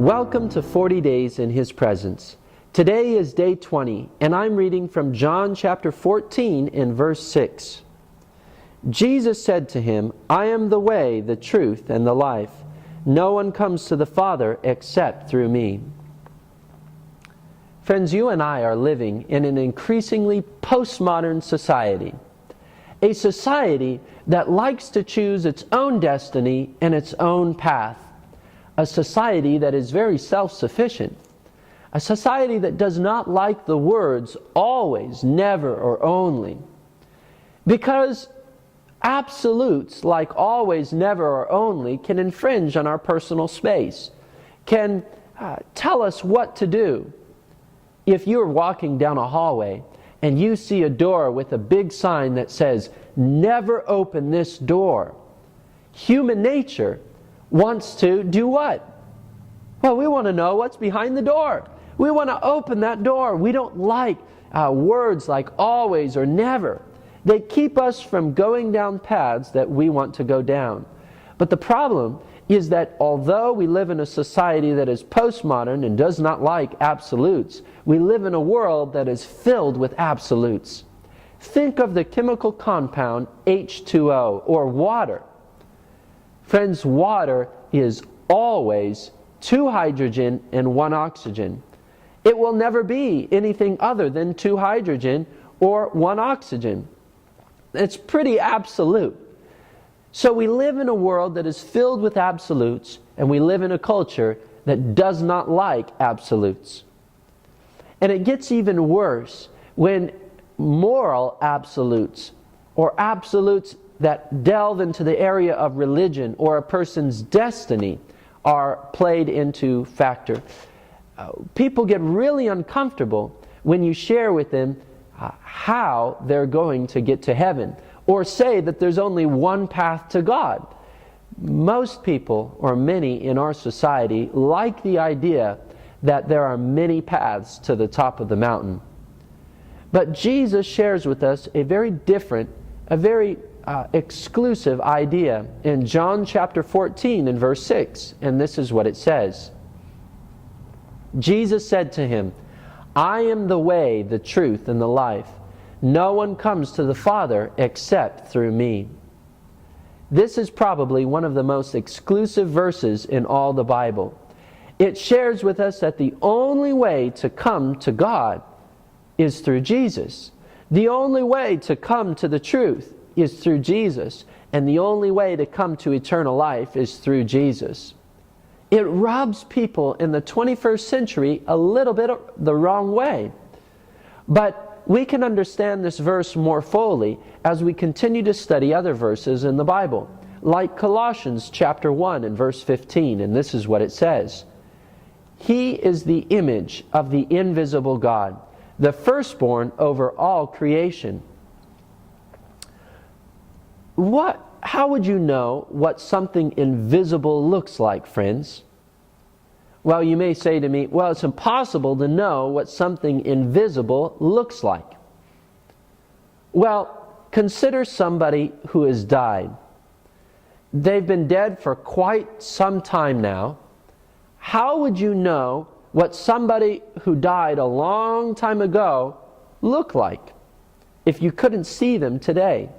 Welcome to 40 Days in His Presence. Today is day 20, and I'm reading from John chapter 14 in verse 6. Jesus said to him, "I am the way, the truth, and the life. No one comes to the Father except through me." Friends, you and I are living in an increasingly postmodern society. A society that likes to choose its own destiny and its own path. A society that is very self-sufficient. A society that does not like the words always, never, or only. Because absolutes like always, never, or only can infringe on our personal space, can tell us what to do. If you're walking down a hallway and you see a door with a big sign that says, "Never open this door," human nature wants to do what? Well, we want to know what's behind the door. We want to open that door. We don't like words like always or never. They keep us from going down paths that we want to go down. But the problem is that although we live in a society that is postmodern and does not like absolutes, we live in a world that is filled with absolutes. Think of the chemical compound H2O, or water. Friends, water is always 2 hydrogen and 1 oxygen. It will never be anything other than 2 hydrogen or 1 oxygen. It's pretty absolute. So we live in a world that is filled with absolutes, and we live in a culture that does not like absolutes. And it gets even worse when moral absolutes, or absolutes that delve into the area of religion or a person's destiny, are played into factor. People get really uncomfortable when you share with them how they're going to get to heaven, or say that there's only one path to God. Most people, or many in our society, like the idea that there are many paths to the top of the mountain. But Jesus shares with us a very different, a very exclusive idea in John chapter 14 and verse 6, and this is what it says. Jesus said to him, "I am the way, the truth, and the life. No one comes to the Father except through me." This is probably one of the most exclusive verses in all the Bible. It shares with us that the only way to come to God is through Jesus. The only way to come to the truth is through Jesus. And the only way to come to eternal life is through Jesus. It rubs people in the 21st century a little bit the wrong way. But we can understand this verse more fully as we continue to study other verses in the Bible, like Colossians chapter 1 and verse 15, and this is what it says. "He is the image of the invisible God, the firstborn over all creation." How would you know what something invisible looks like, friends? Well, you may say to me, well, it's impossible to know what something invisible looks like. Well, consider somebody who has died. They've been dead for quite some time now. How would you know what somebody who died a long time ago looked like if you couldn't see them today?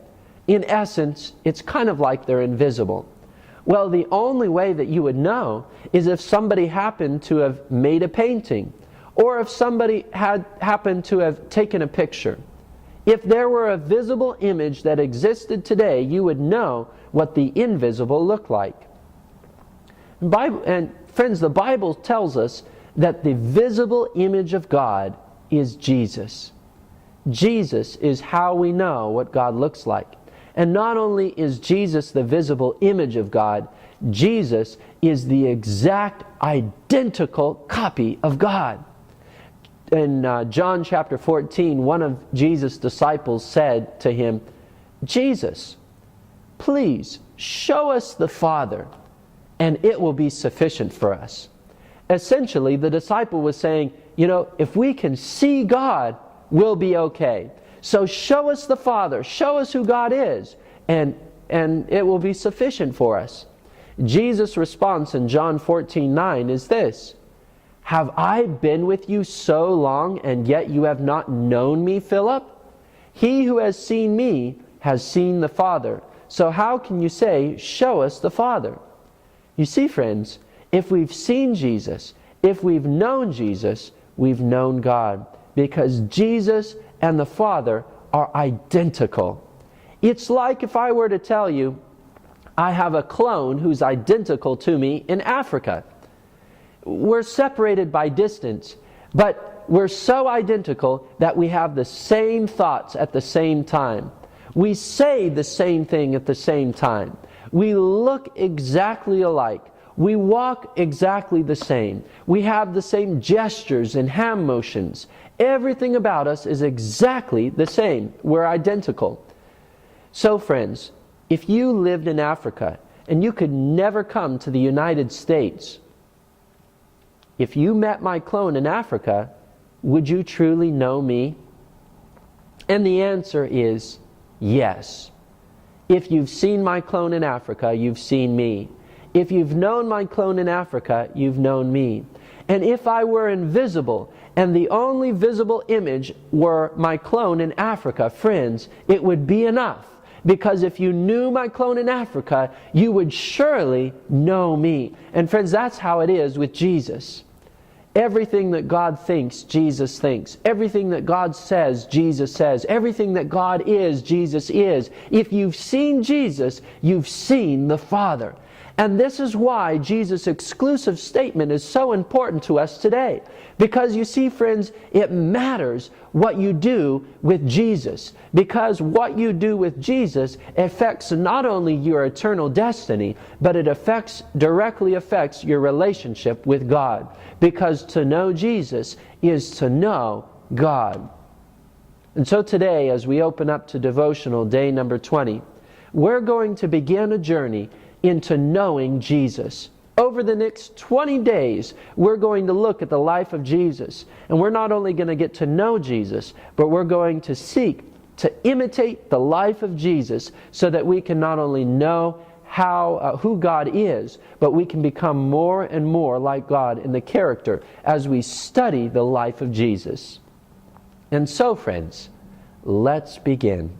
In essence, it's kind of like they're invisible. Well, the only way that you would know is if somebody happened to have made a painting, or if somebody had happened to have taken a picture. If there were a visible image that existed today, you would know what the invisible looked like. And friends, the Bible tells us that the visible image of God is Jesus. Jesus is how we know what God looks like. And not only is Jesus the visible image of God, Jesus is the exact identical copy of God. In John chapter 14, one of Jesus' disciples said to him, "Jesus, please show us the Father, and it will be sufficient for us." Essentially, the disciple was saying, if we can see God, we'll be okay. So show us the Father, show us who God is, and it will be sufficient for us. Jesus' response in John 14:9 is this: "Have I been with you so long, and yet you have not known me, Philip? He who has seen me has seen the Father. So how can you say, 'Show us the Father'?" You see, friends, if we've seen Jesus, if we've known Jesus, we've known God, because Jesus and the Father are identical. It's like if I were to tell you, I have a clone who's identical to me in Africa. We're separated by distance, but we're so identical that we have the same thoughts at the same time. We say the same thing at the same time. We look exactly alike. We walk exactly the same. We have the same gestures and hand motions. Everything about us is exactly the same. We're identical. So, friends, if you lived in Africa and you could never come to the United States, if you met my clone in Africa, would you truly know me? And the answer is yes. If you've seen my clone in Africa, you've seen me. If you've known my clone in Africa, you've known me. And if I were invisible, and the only visible image were my clone in Africa, friends, it would be enough. Because if you knew my clone in Africa, you would surely know me. And friends, that's how it is with Jesus. Everything that God thinks, Jesus thinks. Everything that God says, Jesus says. Everything that God is, Jesus is. If you've seen Jesus, you've seen the Father. And this is why Jesus' exclusive statement is so important to us today. Because you see, friends, it matters what you do with Jesus. Because what you do with Jesus affects not only your eternal destiny, but it directly affects your relationship with God. Because to know Jesus is to know God. And so today, as we open up to devotional day number 20, we're going to begin a journey into knowing Jesus. Over the next 20 days, we're going to look at the life of Jesus. And we're not only going to get to know Jesus, but we're going to seek to imitate the life of Jesus so that we can not only know who God is, but we can become more and more like God in the character as we study the life of Jesus. And so, friends, let's begin.